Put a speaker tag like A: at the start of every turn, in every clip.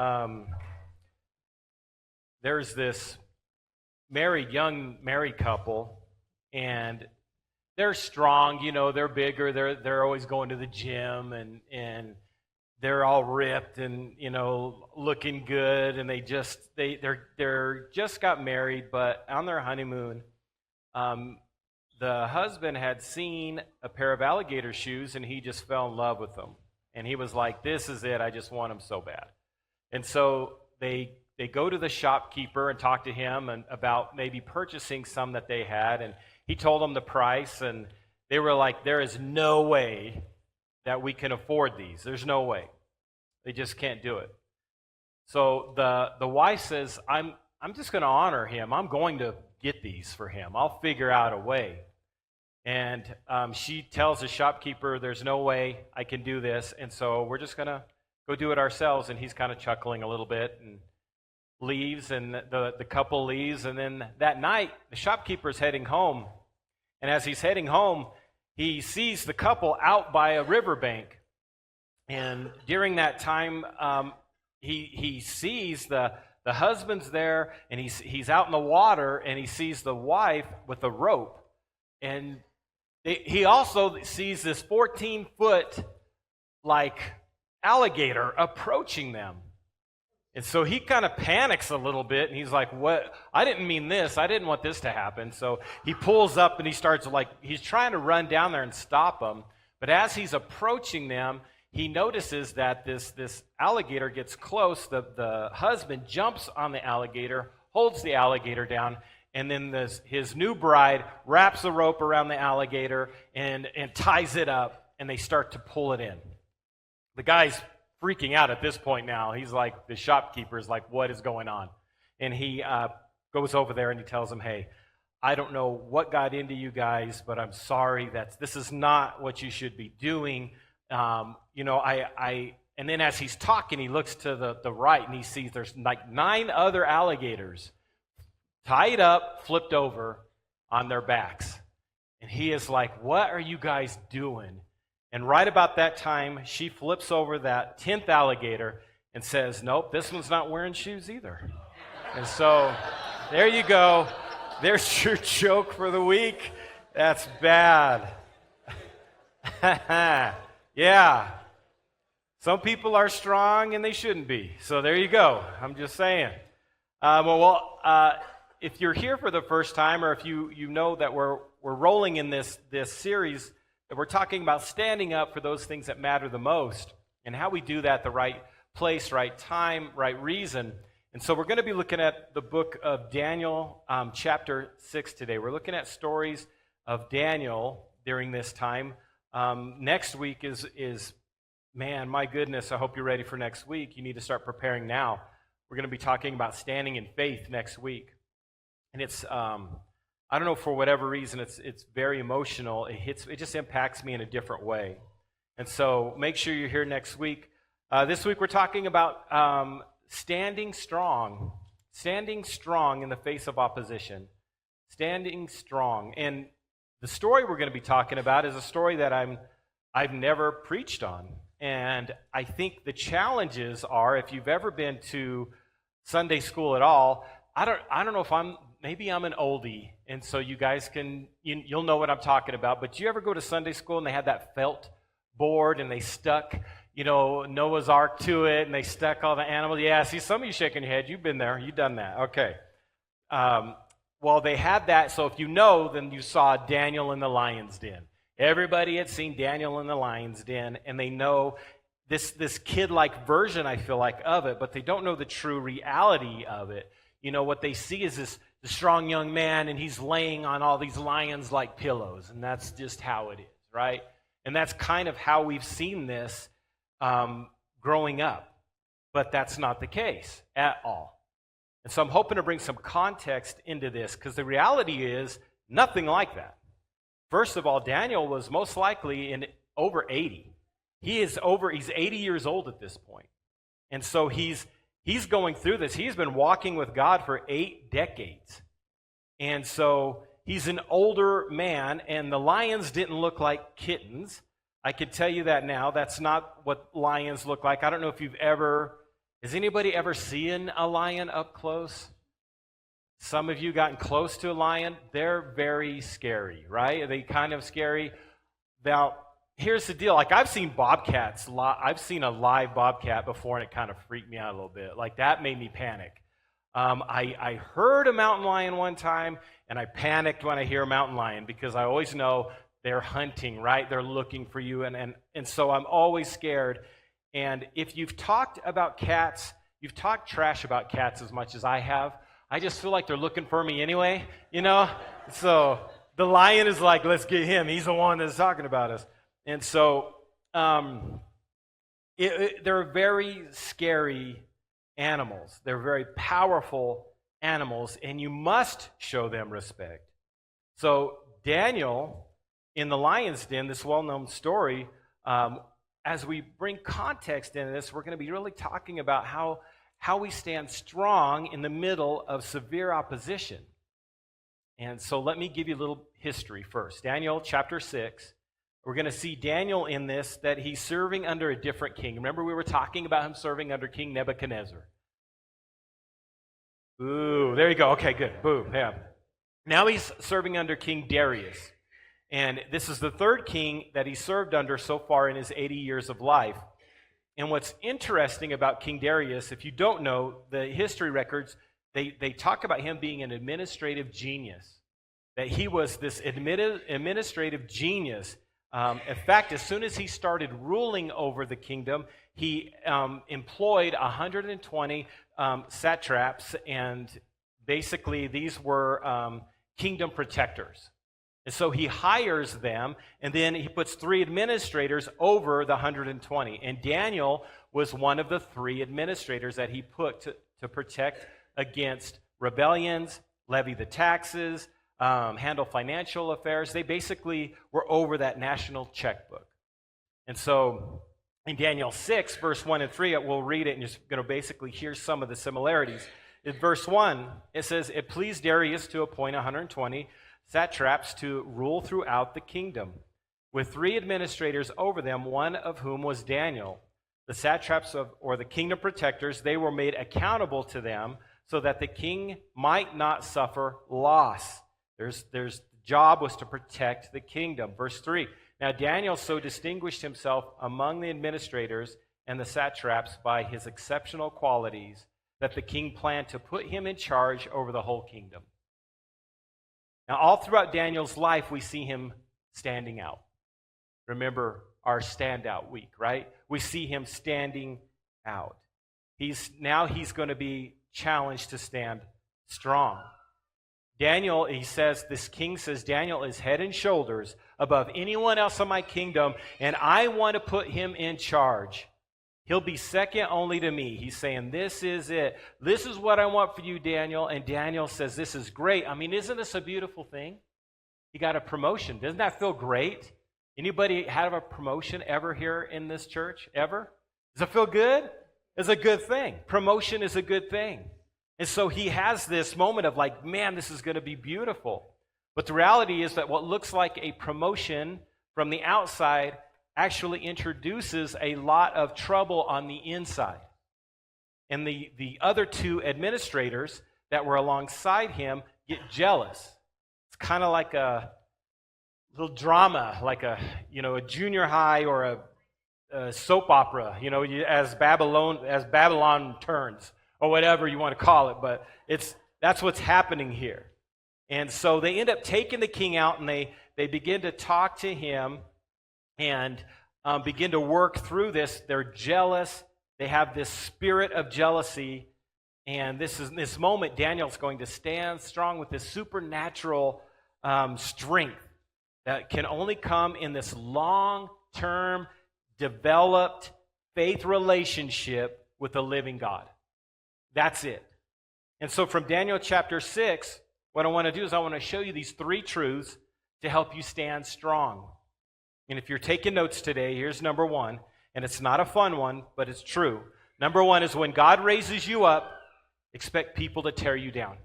A: Um, there's this young married couple, and they're strong. They're bigger. They're always going to the gym, and they're all ripped and looking good. And they're just got married, but on their honeymoon, the husband had seen a pair of alligator shoes, and he just fell in love with them. And he was like, "This is it. I just want them so bad." And so they go to the shopkeeper and talk to him about maybe purchasing some that they had. And he told them the price, and they were like, "There is no way that we can afford these. There's no way. They just can't do it." So the wife says, I'm just going to honor him. I'm going to get these for him. I'll figure out a way. And she tells the shopkeeper, "There's no way I can do this, and so we're just going to go do it ourselves." And he's kind of chuckling a little bit and leaves, and the couple leaves. And then that night, the shopkeeper's heading home. And as he's heading home, he sees the couple out by a riverbank. And during that time, he sees the husband's there, and he's out in the water, and he sees the wife with a rope. And he also sees this 14-foot alligator approaching them. And so he kind of panics a little bit, and he's like, "What? I didn't mean this. I didn't want this to happen." So he pulls up, and he starts he's trying to run down there and stop them. But as he's approaching them, he notices that this alligator gets close. The husband jumps on the alligator, holds the alligator down, and then his new bride wraps a rope around the alligator and ties it up, and they start to pull it in. The guy's freaking out at this point now. He's like, the shopkeeper's like, "What is going on?" And he goes over there and he tells them, "Hey, I don't know what got into you guys, but I'm sorry. This is not what you should be doing. And then as he's talking, he looks to the right, and he sees there's 9 other alligators tied up, flipped over on their backs. And he is like, "What are you guys doing?" And right about that time, she flips over that 10th alligator and says, "Nope, this one's not wearing shoes either." And so there you go. There's your joke for the week. That's bad. Yeah. Some people are strong and they shouldn't be. So there you go. I'm just saying. If you're here for the first time, or if you know that we're rolling in this series, that we're talking about standing up for those things that matter the most, and how we do that the right place, right time, right reason. And so we're going to be looking at the book of Daniel, chapter 6 today. We're looking at stories of Daniel during this time. Next week is, man, my goodness, I hope you're ready for next week. You need to start preparing now. We're going to be talking about standing in faith next week. And it's, I don't know, for whatever reason, it's very emotional. It just impacts me in a different way. And so make sure you're here next week. This week we're talking about standing strong in the face of opposition. Standing strong. And the story we're going to be talking about is a story that I've never preached on. And I think the challenges are, if you've ever been to Sunday school at all, I don't know if maybe I'm an oldie, and so you guys you'll know what I'm talking about. But do you ever go to Sunday school and they had that felt board and they stuck, Noah's Ark to it, and they stuck all the animals? Yeah, see, some of you shaking your head. You've been there. You've done that. Okay. Well, they had that, so if you know, then you saw Daniel in the lion's den. Everybody had seen Daniel in the lion's den, and they know this kid-like version, I feel like, of it, but they don't know the true reality of it. What they see is this strong young man, and he's laying on all these lions like pillows, and that's just how it is, right? And that's kind of how we've seen this growing up, but that's not the case at all. And so I'm hoping to bring some context into this, because the reality is nothing like that. First of all, Daniel was most likely over 80. He's 80 years old at this point. And so he's going through this. He's been walking with God for 8 decades. And so he's an older man, and the lions didn't look like kittens. I can tell you that now. That's not what lions look like. I don't know if you've ever Has anybody ever seen a lion up close? Some of you gotten close to a lion. They're very scary, right? Are they kind of scary? Now, here's the deal. Like, I've seen bobcats. I've seen a live bobcat before, and it kind of freaked me out a little bit. Like, that made me panic. I heard a mountain lion one time, and I panicked when I hear a mountain lion because I always know they're hunting, right? They're looking for you, and so I'm always scared. And if you've talked about cats, you've talked trash about cats as much as I have, I just feel like they're looking for me anyway, you know? So the lion is like, let's get him. He's the one that's talking about us. And so they're very scary animals. They're very powerful animals, and you must show them respect. So Daniel, in the lion's den, this well-known story, as we bring context into this, we're going to be really talking about how we stand strong in the middle of severe opposition. And so let me give you a little history first. Daniel chapter 6. We're going to see Daniel in this, that he's serving under a different king. Remember, we were talking about him serving under King Nebuchadnezzar. Ooh, there you go. Okay, good. Boom. Yeah. Now he's serving under King Darius. And this is the third king that he served under so far in his 80 years of life. And what's interesting about King Darius, if you don't know, the history records, they talk about him being an administrative genius. That he was this administrative genius. In fact, as soon as he started ruling over the kingdom, he employed 120 satraps, and basically these were kingdom protectors. And so he hires them, and then he puts 3 administrators over the 120. And Daniel was one of the 3 administrators that he put to protect against rebellions, levy the taxes, handle financial affairs. They basically were over that national checkbook. And so in Daniel 6, verse 1 and 3, we'll read it, and you're going to basically hear some of the similarities. In verse 1, it says, "It pleased Darius to appoint 120 satraps to rule throughout the kingdom, with 3 administrators over them, one of whom was Daniel. The satraps or the kingdom protectors, they were made accountable to them so that the king might not suffer loss." The job was to protect the kingdom. Verse 3, "Now Daniel so distinguished himself among the administrators and the satraps by his exceptional qualities that the king planned to put him in charge over the whole kingdom." Now, all throughout Daniel's life, we see him standing out. Remember our standout week, right? We see him standing out. He's going to be challenged to stand strong. Daniel, this king says, Daniel is head and shoulders above anyone else in my kingdom, and I want to put him in charge. He'll be second only to me. He's saying, this is it. This is what I want for you, Daniel. And Daniel says, this is great. I mean, isn't this a beautiful thing? He got a promotion. Doesn't that feel great? Anybody have a promotion ever here in this church? Ever? Does it feel good? It's a good thing. Promotion is a good thing. And so he has this moment of like, man, this is going to be beautiful. But the reality is that what looks like a promotion from the outside actually introduces a lot of trouble on the inside. And the other 2 administrators that were alongside him get jealous. It's kind of like a little drama, like a junior high or a soap opera, as Babylon turns, or whatever you want to call it. But that's what's happening here. And so they end up taking the king out, and they begin to talk to him and begin to work through this. They're jealous. They have this spirit of jealousy. And this moment, Daniel's going to stand strong with this supernatural strength that can only come in this long-term, developed faith relationship with the living God. That's it. And so from Daniel chapter 6, what I want to do is I want to show you these 3 truths to help you stand strong. And if you're taking notes today, here's number 1. And it's not a fun one, but it's true. Number 1 is when God raises you up, expect people to tear you down.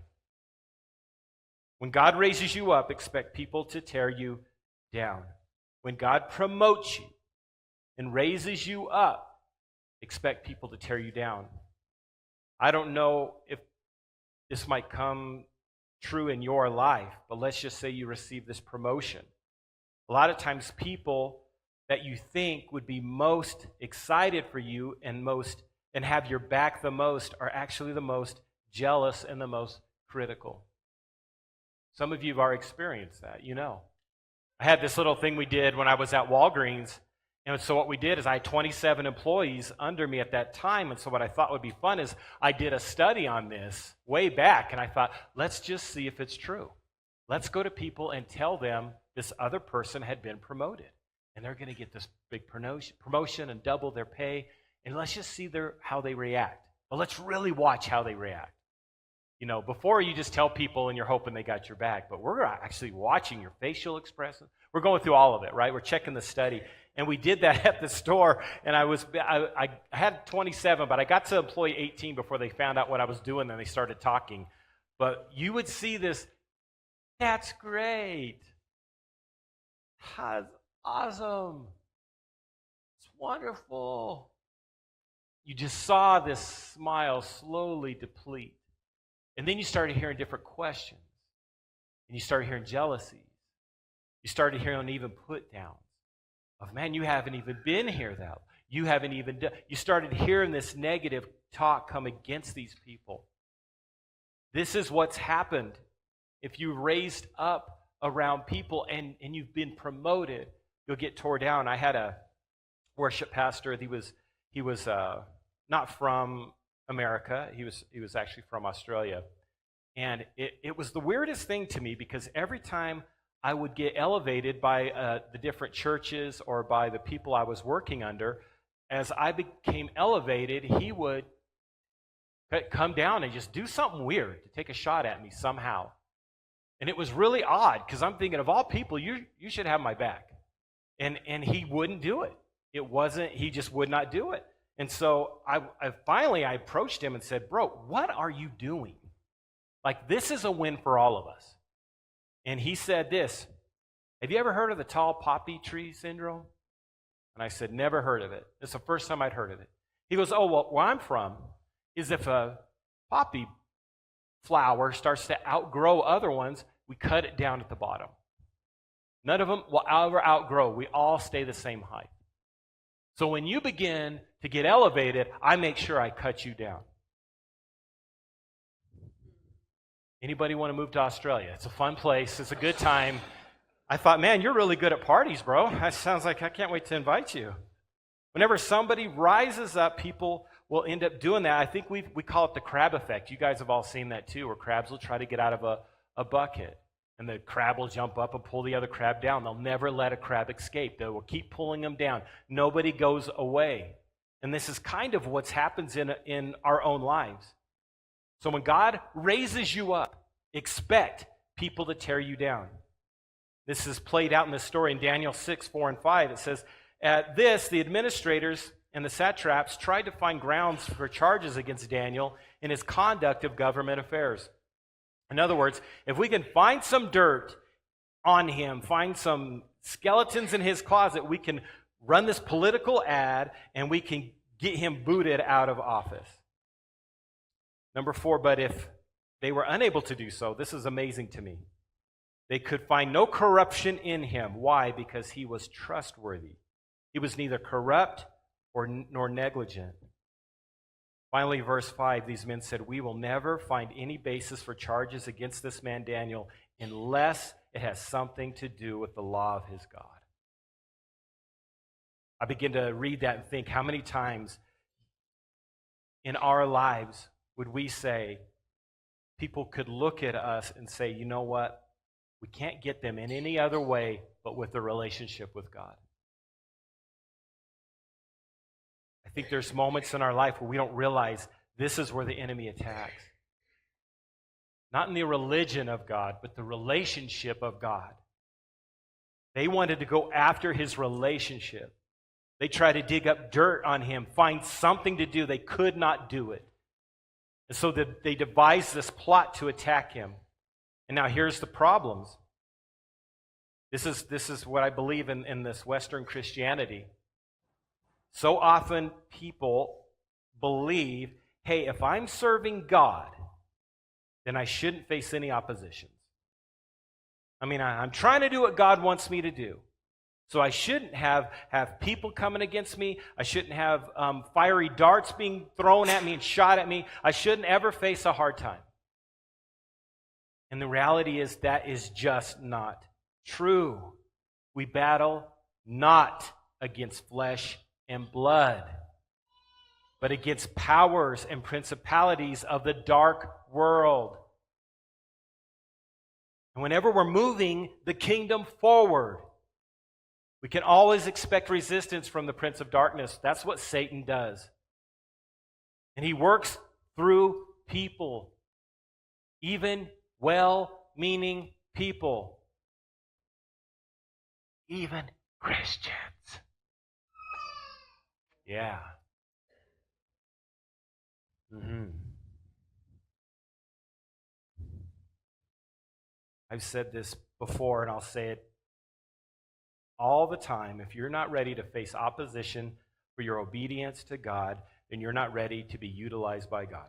A: When God raises you up, expect people to tear you down. When God promotes you and raises you up, expect people to tear you down. I don't know if this might come true in your life, but let's just say you receive this promotion. A lot of times people that you think would be most excited for you and have your back the most are actually the most jealous and the most critical. Some of you have already experienced that, you know. I had this little thing we did when I was at Walgreens. And so what we did is I had 27 employees under me at that time. And so what I thought would be fun is I did a study on this way back. And I thought, let's just see if it's true. Let's go to people and tell them this other person had been promoted. And they're going to get this big promotion and double their pay. And let's just see how they react. But let's really watch how they react. You know, before you just tell people and you're hoping they got your back, but we're actually watching your facial expression. We're going through all of it, right? We're checking the study. And we did that at the store, and I had 27, but I got to employee 18 before they found out what I was doing, and they started talking. But you would see this, that's great. That's awesome. It's wonderful. You just saw this smile slowly deplete. And then you started hearing different questions. And you started hearing jealousies. You started hearing even put downs. Of, man, you haven't even been here, though. You haven't even done. You started hearing this negative talk come against these people. This is what's happened. If you raised up around people and you've been promoted, you'll get tore down. I had a worship pastor. He was not from America. He was actually from Australia. And it was the weirdest thing to me because every time I would get elevated by the different churches or by the people I was working under, as I became elevated, he would come down and just do something weird to take a shot at me somehow. And it was really odd because I'm thinking, of all people, you should have my back. And he wouldn't do it. He just would not do it. And so I finally approached him and said, bro, what are you doing? Like, this is a win for all of us. And he said this, have you ever heard of the tall poppy tree syndrome? And I said, never heard of it. It's the first time I'd heard of it. He goes, oh, well, where I'm from is if a poppy flower starts to outgrow other ones, we cut it down at the bottom. None of them will ever outgrow. We all stay the same height. So when you begin to get elevated, I make sure I cut you down. Anybody want to move to Australia? It's a fun place. It's a good time. I thought, man, you're really good at parties, bro. That sounds like I can't wait to invite you. Whenever somebody rises up, people will end up doing that. I think we call it the crab effect. You guys have all seen that too, where crabs will try to get out of a bucket. And the crab will jump up and pull the other crab down. They'll never let a crab escape. They will keep pulling them down. Nobody goes away. And this is kind of what happens in our own lives. So when God raises you up, expect people to tear you down. This is played out in the story in Daniel 6, 4, and 5. It says, at this, the administrators and the satraps tried to find grounds for charges against Daniel in his conduct of government affairs. In other words, if we can find some dirt on him, find some skeletons in his closet, we can run this political ad and we can get him booted out of office. Number 4, but if they were unable to do so, this is amazing to me. They could find no corruption in him. Why? Because he was trustworthy. He was neither corrupt nor negligent. Finally, verse 5, these men said, we will never find any basis for charges against this man Daniel unless it has something to do with the law of his God. I begin to read that and think, how many times in our lives would we say, people could look at us and say, you know what? We can't get them in any other way but with a relationship with God. I think there's moments in our life where we don't realize this is where the enemy attacks. Not in the religion of God, but the relationship of God. They wanted to go after his relationship. They tried to dig up dirt on him, find something to do. They could not do it. And so they devised this plot to attack him. And now here's the problems. This is what I believe in this Western Christianity. So often people believe, hey, if I'm serving God, then I shouldn't face any oppositions. I mean, I'm trying to do what God wants me to do. So I shouldn't have people coming against me. I shouldn't have fiery darts being thrown at me and shot at me. I shouldn't ever face a hard time. And the reality is that is just not true. We battle not against flesh and blood, but against powers and principalities of the dark world. And whenever we're moving the kingdom forward, we can always expect resistance from the prince of darkness. That's what Satan does. And he works through people, even well-meaning people, even Christians. Yeah. I've said this before, and I'll say it all the time. If you're not ready to face opposition for your obedience to God, then you're not ready to be utilized by God.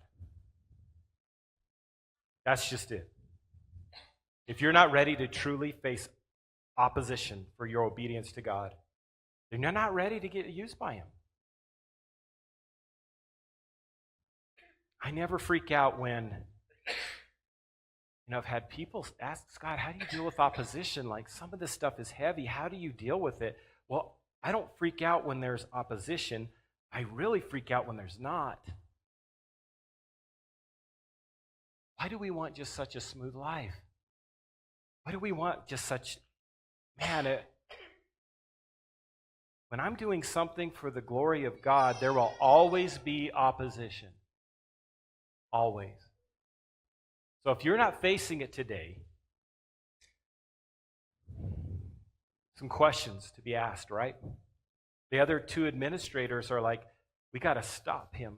A: That's just it. If you're not ready to truly face opposition for your obedience to God, then you're not ready to get used by Him. I never freak out when, I've had people ask, Scott, how do you deal with opposition? Like, some of this stuff is heavy. How do you deal with it? Well, I don't freak out when there's opposition. I really freak out when there's not. Why do we want just such a smooth life? Why do we want just such, when I'm doing something for the glory of God, there will always be opposition. Always. So if you're not facing it today, some questions to be asked, right? The other two administrators are like, we got to stop him.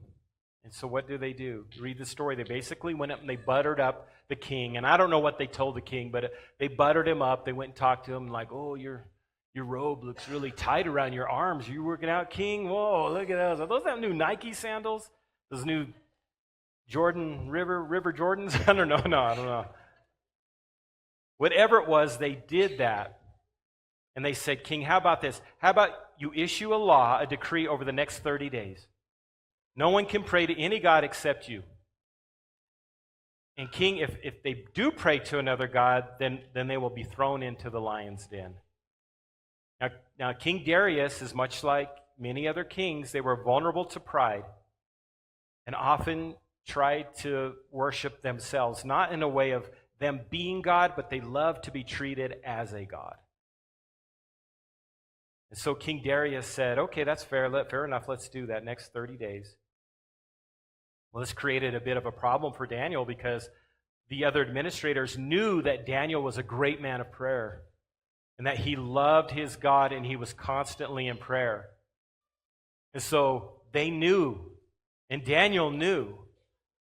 A: And so what do? You read the story. They basically went up and they buttered up the king. And I don't know what they told the king, but they buttered him up. They went and talked to him like, oh, your robe looks really tight around your arms. Are you working out, king? Whoa, look at those. Are those that new Nike sandals? Those new Jordan River Jordans? I don't know. Whatever it was, they did that. And they said, King, how about this? How about you issue a law, a decree over the next 30 days? No one can pray to any god except you. And King, if they do pray to another god, then they will be thrown into the lion's den. Now King Darius is much like many other kings. They were vulnerable to pride and often tried to worship themselves, not in a way of them being God, but they loved to be treated as a god. And so King Darius said, okay, that's fair enough, let's do that next 30 days. Well, this created a bit of a problem for Daniel because the other administrators knew that Daniel was a great man of prayer and that he loved his God and he was constantly in prayer. And so they knew, and Daniel knew,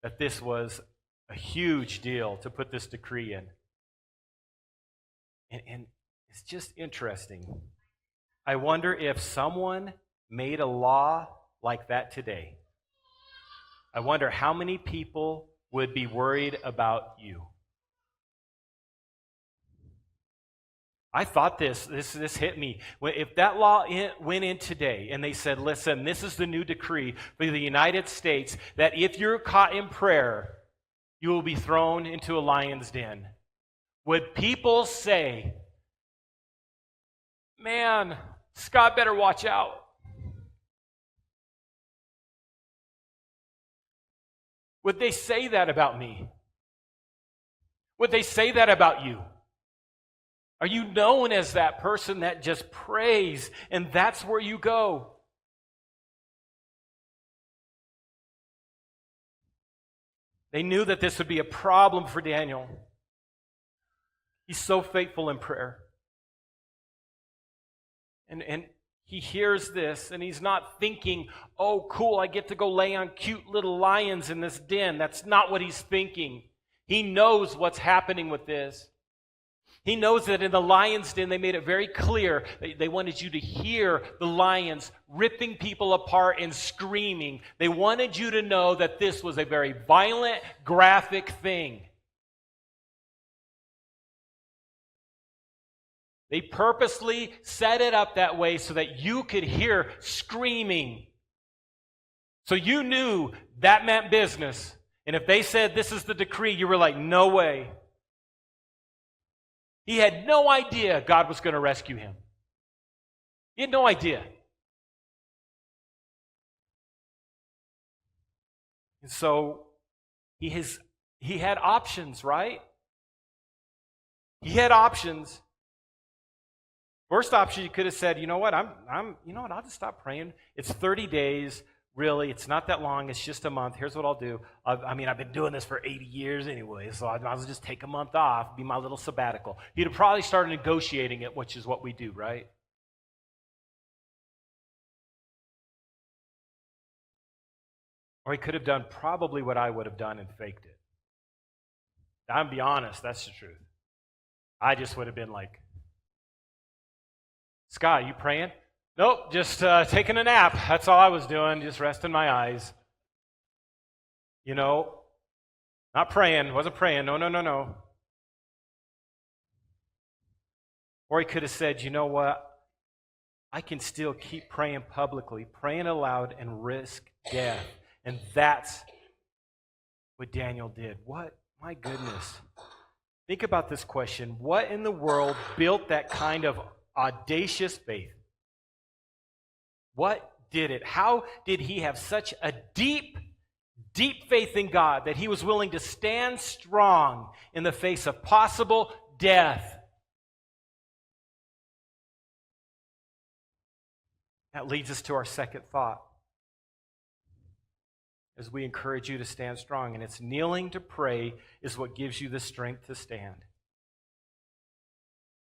A: that this was a huge deal to put this decree in. And it's just interesting. I wonder if someone made a law like that today. I wonder how many people would be worried about you. I thought this hit me. If that law went in today and they said, listen, this is the new decree for the United States, that if you're caught in prayer, you will be thrown into a lion's den. Would people say, man, Scott better watch out? Would they say that about me? Would they say that about you? Are you known as that person that just prays and that's where you go? They knew that this would be a problem for Daniel. He's so faithful in prayer. And he hears this and he's not thinking, oh, cool, I get to go lay on cute little lions in this den. That's not what he's thinking. He knows what's happening with this. He knows that in the lion's den, they made it very clear. They wanted you to hear the lions ripping people apart and screaming. They wanted you to know that this was a very violent, graphic thing. They purposely set it up that way so that you could hear screaming. So you knew that meant business. And if they said, this is the decree, you were like, no way. He had no idea God was going to rescue him. He had no idea. And so he had options, right? He had options. First option, you could have said, you know what, I'll just stop praying. It's 30 days. Really, it's not that long. It's just a month. Here's what I'll do. I've been doing this for 80 years anyway, so I'll just take a month off, be my little sabbatical. He'd have probably started negotiating it, which is what we do, right? Or he could have done probably what I would have done and faked it. I'm be honest, that's the truth. I just would have been like, Scott, you praying? Nope, just taking a nap. That's all I was doing, just resting my eyes. You know, not praying, wasn't praying. No. Or he could have said, you know what? I can still keep praying publicly, praying aloud, and risk death. And that's what Daniel did. What? My goodness. Think about this question. What in the world built that kind of audacious faith? What did it? How did he have such a deep, deep faith in God that he was willing to stand strong in the face of possible death? That leads us to our second thought as we encourage you to stand strong. And it's kneeling to pray is what gives you the strength to stand.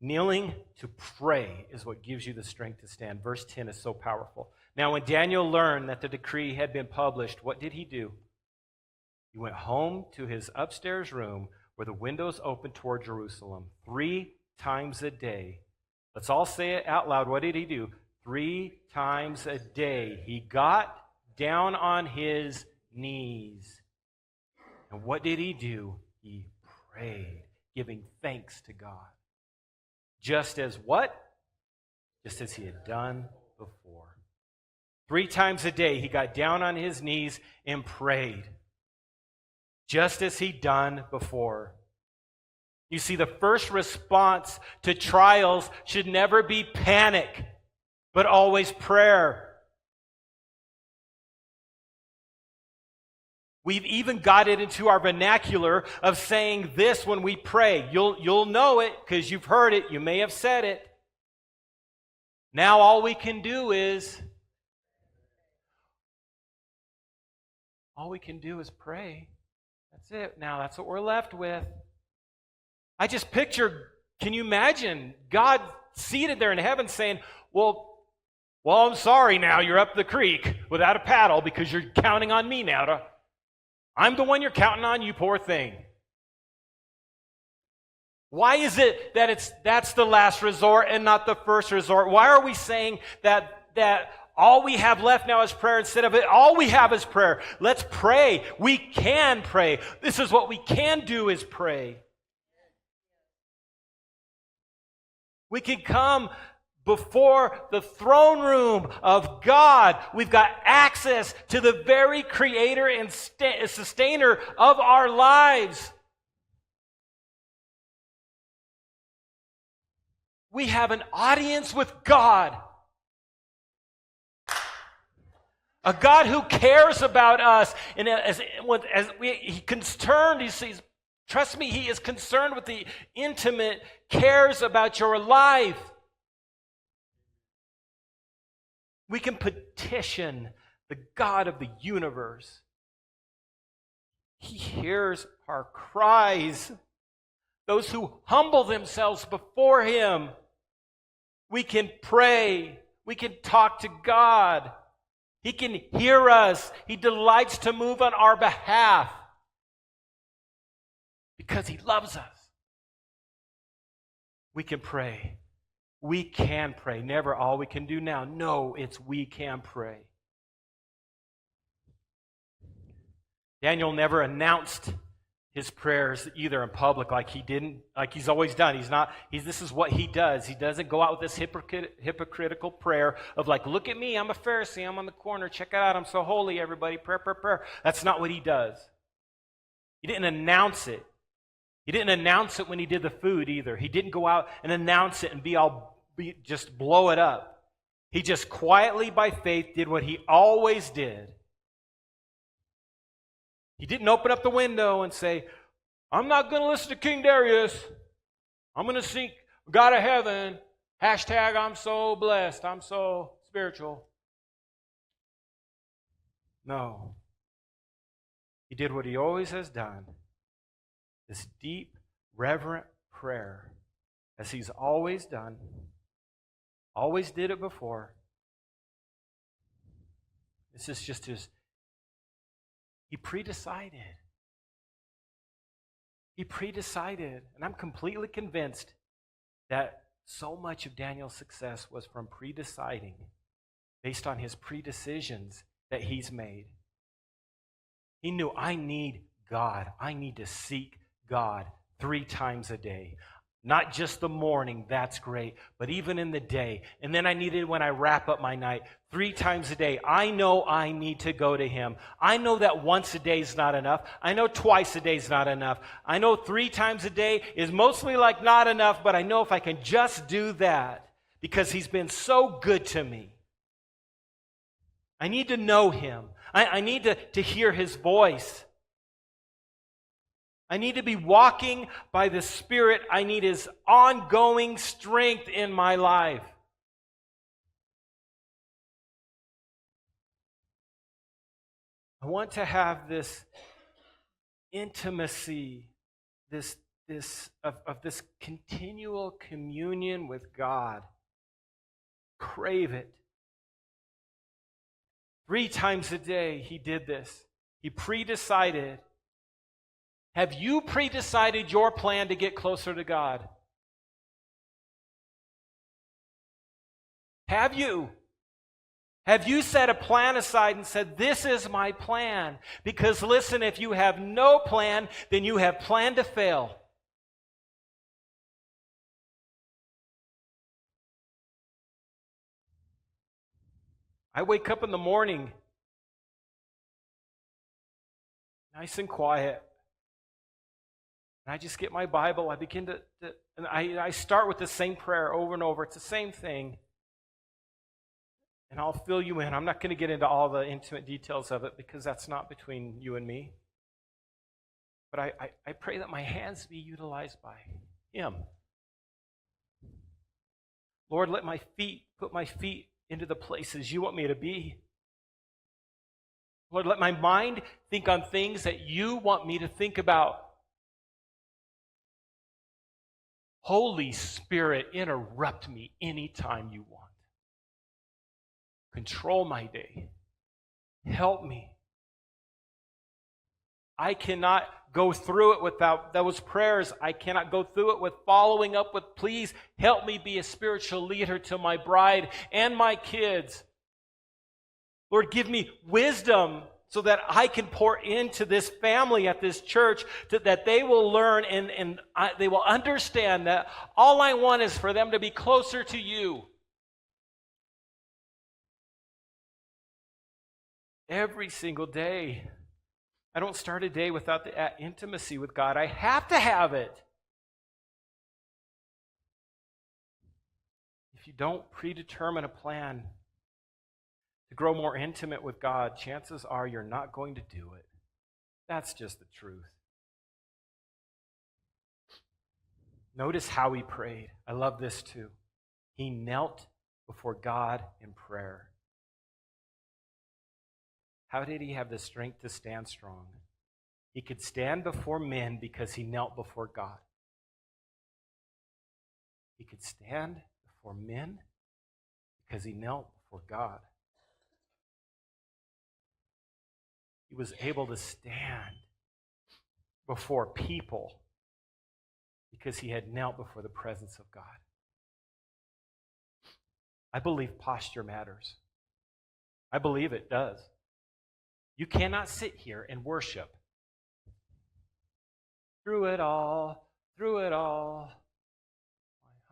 A: Kneeling to pray is what gives you the strength to stand. Verse 10 is so powerful. Now, when Daniel learned that the decree had been published, what did he do? He went home to his upstairs room where the windows opened toward Jerusalem 3 times a day. Let's all say it out loud. What did he do? 3 times a day. He got down on his knees. And what did he do? He prayed, giving thanks to God. Just as what? Just as he had done before. 3 times a day, he got down on his knees and prayed. Just as he'd done before. You see, the first response to trials should never be panic, but always prayer. We've even got it into our vernacular of saying this when we pray. You'll know it because you've heard it. You may have said it. Now all we can do is pray. That's it. Now that's what we're left with. I just picture, can you imagine God seated there in heaven saying, well, I'm sorry now you're up the creek without a paddle because you're counting on me now. I'm the one you're counting on, you poor thing. Why is it that that's the last resort and not the first resort? Why are we saying that all we have left now is prayer instead of it? All we have is prayer. Let's pray. We can pray. This is what we can do is pray. We can come before the throne room of God. We've got access to the very creator and sustainer of our lives. We have an audience with God. A God who cares about us. And he's concerned, he sees, trust me, he is concerned with the intimate, cares about your life. We can petition the God of the universe. He hears our cries. Those who humble themselves before him. We can pray. We can talk to God. He can hear us. He delights to move on our behalf because he loves us. We can pray. We can pray. Never all we can do now. No, it's we can pray. Daniel never announced his prayers either in public like he's always done. This is what he does. He doesn't go out with this hypocritical prayer of like, look at me, I'm a Pharisee, I'm on the corner, check it out, I'm so holy, everybody, prayer, prayer, prayer. That's not what he does. He didn't announce it. He didn't announce it when he did the food either. He didn't go out and announce it and just blow it up. He just quietly by faith did what he always did. He didn't open up the window and say, I'm not going to listen to King Darius. I'm going to seek God of heaven. Hashtag I'm so blessed. I'm so spiritual. No. He did what he always has done. This deep, reverent prayer, as he's always done. Always did it before. This is just he predecided. He predecided. And I'm completely convinced that so much of Daniel's success was from predeciding, based on his predecisions that he's made. He knew, I need God. I need to seek God 3 times a day. Not just the morning, that's great, but even in the day. And then I need it when I wrap up my night. 3 times a day. I know I need to go to Him. I know that once a day is not enough. I know twice a day is not enough. I know 3 times a day is mostly like not enough, but I know if I can just do that, because He's been so good to me. I need to know Him. I need to hear His voice. I need to be walking by the Spirit. I need His ongoing strength in my life. I want to have this intimacy, this continual communion with God. Crave it. 3 times a day He did this. He predecided. Have you predecided your plan to get closer to God? Have you? Have you set a plan aside and said, this is my plan? Because listen, if you have no plan, then you have planned to fail. I wake up in the morning, nice and quiet. And I just get my Bible. I begin and I start with the same prayer over and over. It's the same thing. And I'll fill you in. I'm not going to get into all the intimate details of it because that's not between you and me. But I pray that my hands be utilized by Him. Lord, put my feet into the places you want me to be. Lord, let my mind think on things that you want me to think about. Holy Spirit, interrupt me anytime you want. Control my day. Help me. I cannot go through it without those prayers. I cannot go through it with following up with, please help me be a spiritual leader to my bride and my kids. Lord, give me wisdom so that I can pour into this family at this church, that they will learn and they will understand that all I want is for them to be closer to you. Every single day. I don't start a day without the intimacy with God. I have to have it. If you don't predetermine a plan to grow more intimate with God, chances are you're not going to do it. That's just the truth. Notice how he prayed. I love this too. He knelt before God in prayer. How did he have the strength to stand strong? He could stand before men because he knelt before God. He could stand before men because he knelt before God. He was able to stand before people because he had knelt before the presence of God. I believe posture matters. I believe it does. You cannot sit here and worship through it all, my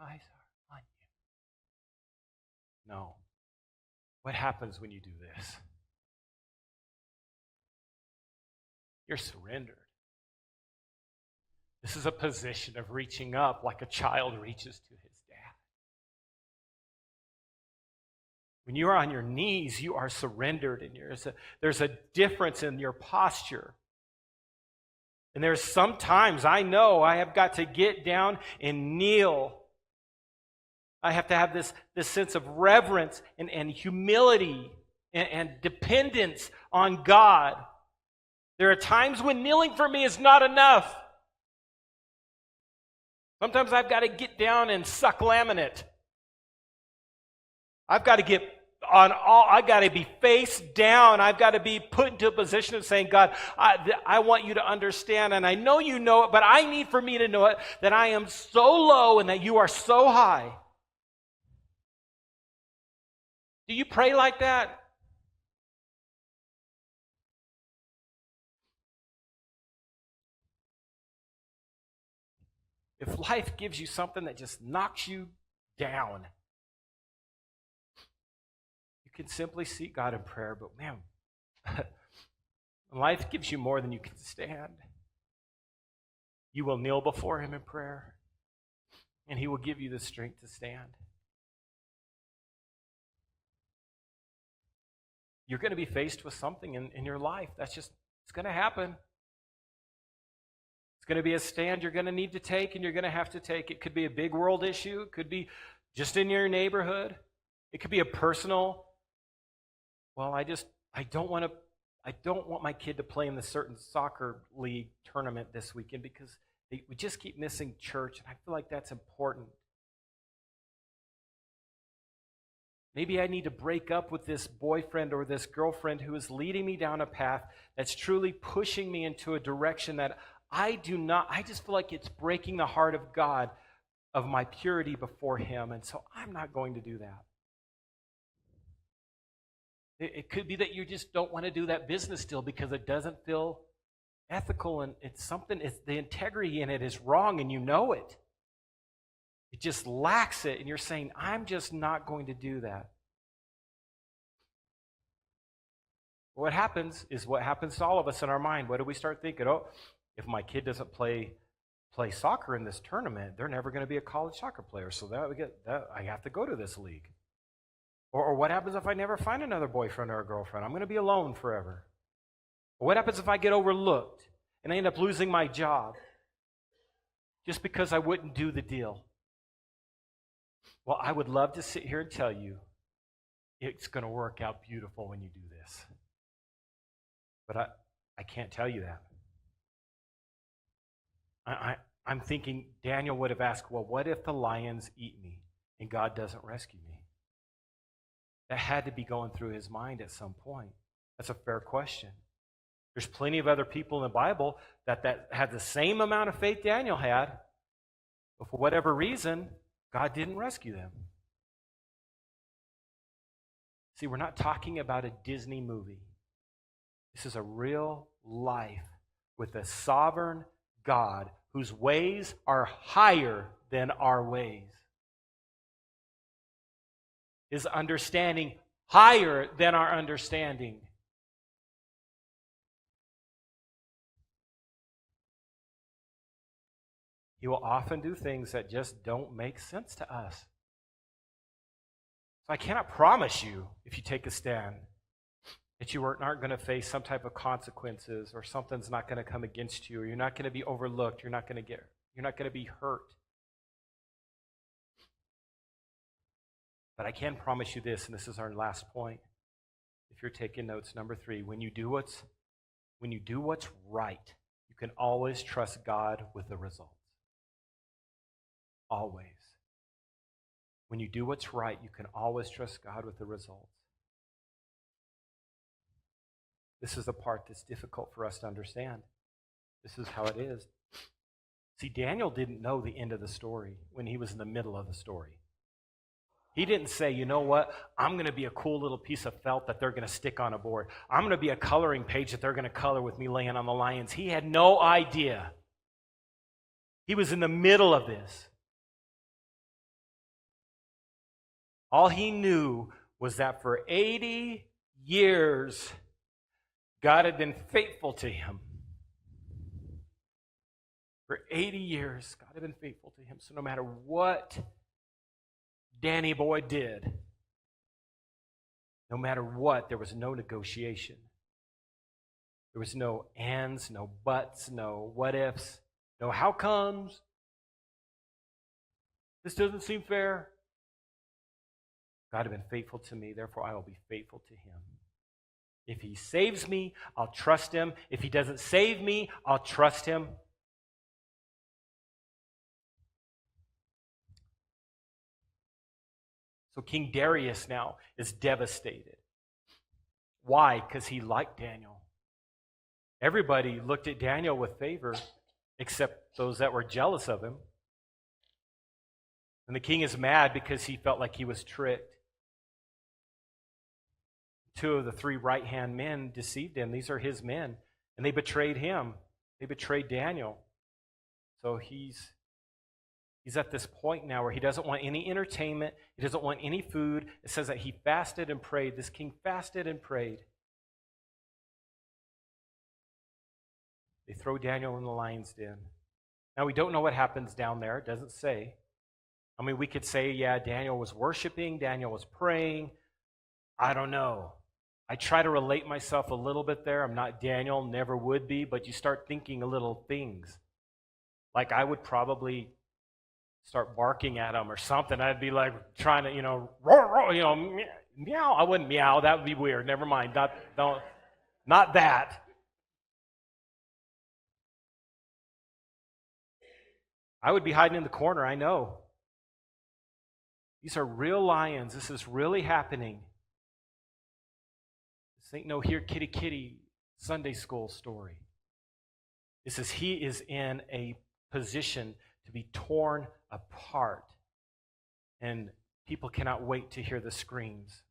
A: eyes are on you. No. What happens when you do this? You're surrendered. This is a position of reaching up like a child reaches to his dad. When you are on your knees, you are surrendered, and there's a difference in your posture. And there's sometimes I know I have got to get down and kneel. I have to have this sense of reverence and humility and dependence on God. There are times when kneeling for me is not enough. Sometimes I've got to get down and suck laminate. I've got to be face down. I've got to be put into a position of saying, God, I want you to understand, and I know you know it, but I need for me to know it, that I am so low and that you are so high. Do you pray like that? If life gives you something that just knocks you down, you can simply seek God in prayer, but man, life gives you more than you can stand. You will kneel before him in prayer, and he will give you the strength to stand. You're going to be faced with something in your life. It's going to happen. It's going to be a stand you're going to need to take, and you're going to have to take. It could be a big world issue. It could be just in your neighborhood. It could be a personal, well, I don't want my kid to play in the certain soccer league tournament this weekend because we just keep missing church, and I feel like that's important. Maybe I need to break up with this boyfriend or this girlfriend who is leading me down a path that's truly pushing me into a direction that I just feel like it's breaking the heart of God, of my purity before him, and so I'm not going to do that. It could be that you just don't want to do that business deal because it doesn't feel ethical, and the integrity in it is wrong, and you know it. It just lacks it, and you're saying, I'm just not going to do that. What happens is what happens to all of us in our mind. What do we start thinking? Oh, if my kid doesn't play soccer in this tournament, they're never going to be a college soccer player, so I have to go to this league. Or what happens if I never find another boyfriend or a girlfriend? I'm going to be alone forever. Or what happens if I get overlooked and I end up losing my job just because I wouldn't do the deal? Well, I would love to sit here and tell you it's going to work out beautiful when you do this. But I can't tell you that. I'm thinking Daniel would have asked, well, what if the lions eat me and God doesn't rescue me? That had to be going through his mind at some point. That's a fair question. There's plenty of other people in the Bible that had the same amount of faith Daniel had, but for whatever reason, God didn't rescue them. See, we're not talking about a Disney movie. This is a real life with a sovereign God whose ways are higher than our ways. His understanding higher than our understanding. He will often do things that just don't make sense to us. So I cannot promise you, if you take a stand, that you aren't going to face some type of consequences, or something's not going to come against you, or you're not going to be overlooked, you're not going to be hurt. But I can promise you this, and this is our last point. If you're taking notes, number 3, when you do what's right, you can always trust God with the results. Always. When you do what's right, you can always trust God with the results. This is the part that's difficult for us to understand. This is how it is. See, Daniel didn't know the end of the story when he was in the middle of the story. He didn't say, you know what, I'm going to be a cool little piece of felt that they're going to stick on a board. I'm going to be a coloring page that they're going to color with me laying on the lions. He had no idea. He was in the middle of this. All he knew was that for 80 years, God had been faithful to him. For 80 years, God had been faithful to him. So no matter what Danny Boy did, no matter what, there was no negotiation. There was no ands, no buts, no what ifs, no how comes. This doesn't seem fair. God had been faithful to me, therefore I will be faithful to him. If he saves me, I'll trust him. If he doesn't save me, I'll trust him. So King Darius now is devastated. Why? Because he liked Daniel. Everybody looked at Daniel with favor, except those that were jealous of him. And the king is mad because he felt like he was tricked. Two of the three right-hand men deceived him. These are his men. And they betrayed him. They betrayed Daniel. So he's at this point now where he doesn't want any entertainment. He doesn't want any food. It says that he fasted and prayed. This king fasted and prayed. They throw Daniel in the lion's den. Now, we don't know what happens down there. It doesn't say. I mean, we could say, yeah, Daniel was worshiping. Daniel was praying. I don't know. I try to relate myself a little bit there. I'm not Daniel, never would be, but you start thinking of little things. Like I would probably start barking at him or something. I'd be like trying to, roar, roar, meow. I wouldn't meow. That would be weird. Never mind. Not that. I would be hiding in the corner, I know. These are real lions. This is really happening. This ain't no here kitty kitty Sunday school story. He is in a position to be torn apart. And people cannot wait to hear the screams.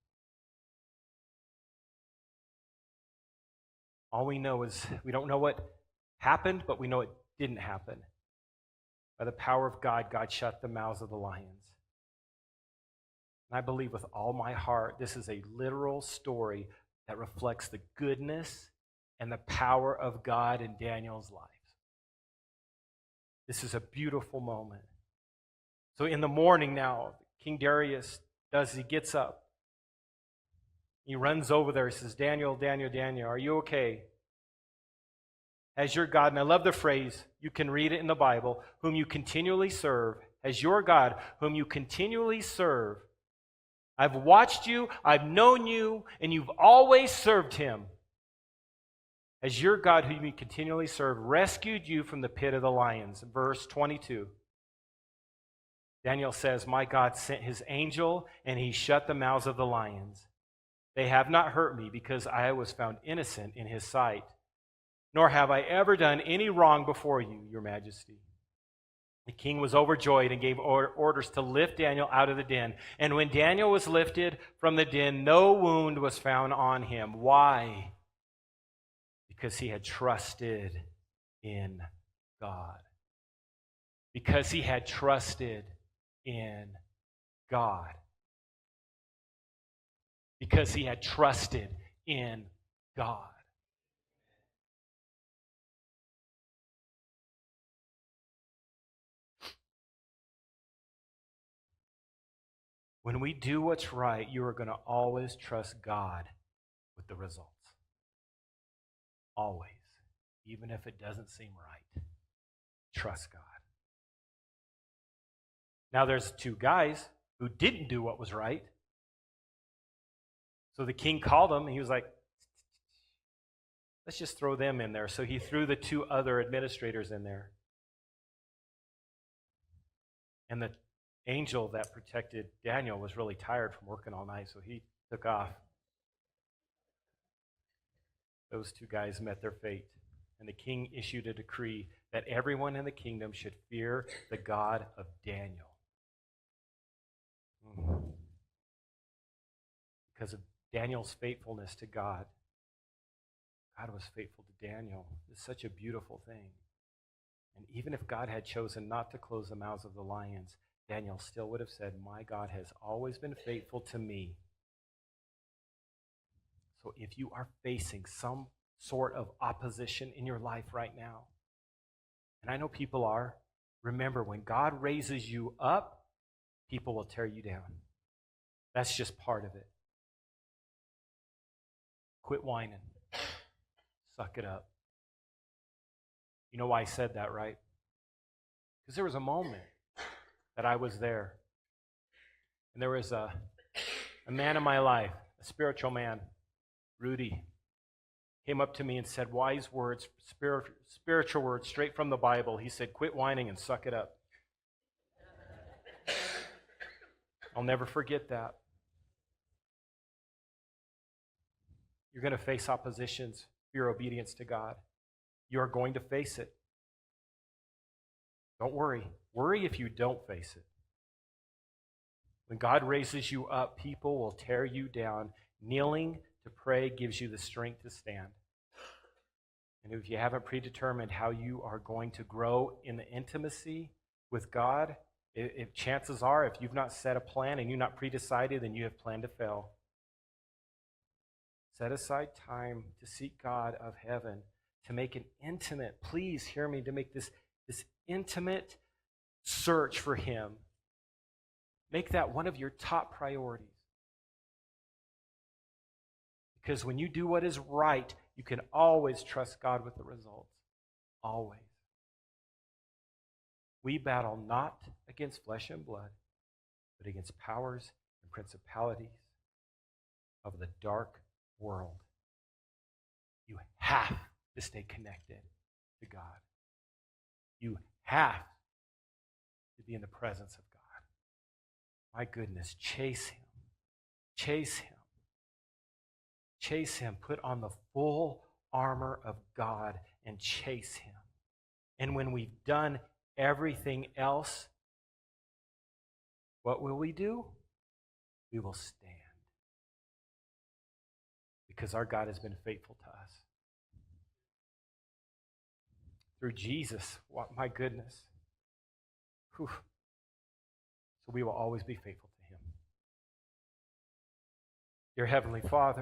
A: All we know is we don't know what happened, but we know it didn't happen. By the power of God, God shut the mouths of the lions. And I believe with all my heart, this is a literal story that reflects the goodness and the power of God in Daniel's life. This is a beautiful moment. So in the morning now, King Darius he gets up. He runs over there. He says, Daniel, Daniel, Daniel, are you okay? As your God, and I love the phrase, you can read it in the Bible, whom you continually serve, as your God, whom you continually serve. I've watched you, I've known you, and you've always served him. As your God, whom you continually serve, rescued you from the pit of the lions. Verse 22. Daniel says, my God sent his angel, and he shut the mouths of the lions. They have not hurt me, because I was found innocent in his sight. Nor have I ever done any wrong before you, your majesty. The king was overjoyed and gave orders to lift Daniel out of the den. And when Daniel was lifted from the den, no wound was found on him. Why? Because he had trusted in God. Because he had trusted in God. Because he had trusted in God. When we do what's right, you are going to always trust God with the results. Always. Even if it doesn't seem right. Trust God. Now there's two guys who didn't do what was right. So the king called them and he was like, let's just throw them in there. So he threw the two other administrators in there. And the angel that protected Daniel was really tired from working all night, so he took off. Those two guys met their fate. And the king issued a decree that everyone in the kingdom should fear the God of Daniel. Because of Daniel's faithfulness to God, God was faithful to Daniel. It's such a beautiful thing. And even if God had chosen not to close the mouths of the lions, Daniel still would have said, my God has always been faithful to me. So if you are facing some sort of opposition in your life right now, and I know people are, remember, when God raises you up, people will tear you down. That's just part of it. Quit whining. Suck it up. You know why I said that, right? Because there was a moment that I was there. And there was a man in my life, a spiritual man, Rudy, came up to me and said wise words, spiritual words, straight from the Bible. He said, quit whining and suck it up. I'll never forget that. You're going to face oppositions for your obedience to God. You are going to face it. Don't worry. Worry if you don't face it. When God raises you up, people will tear you down. Kneeling to pray gives you the strength to stand. And if you haven't predetermined how you are going to grow in the intimacy with God, if chances are, if you've not set a plan and you've not pre-decided, then you have planned to fail. Set aside time to seek God of heaven, to make an intimate, please hear me, to make this intimate search for Him. Make that one of your top priorities. Because when you do what is right, you can always trust God with the results. Always. We battle not against flesh and blood, but against powers and principalities of the dark world. You have to stay connected to God. You have to be in the presence of God. My goodness, chase Him. Chase Him. Chase Him. Put on the full armor of God and chase Him. And when we've done everything else, what will we do? We will stand. Because our God has been faithful to us. Through Jesus, my goodness. Whew. So we will always be faithful to Him. Dear Heavenly Father,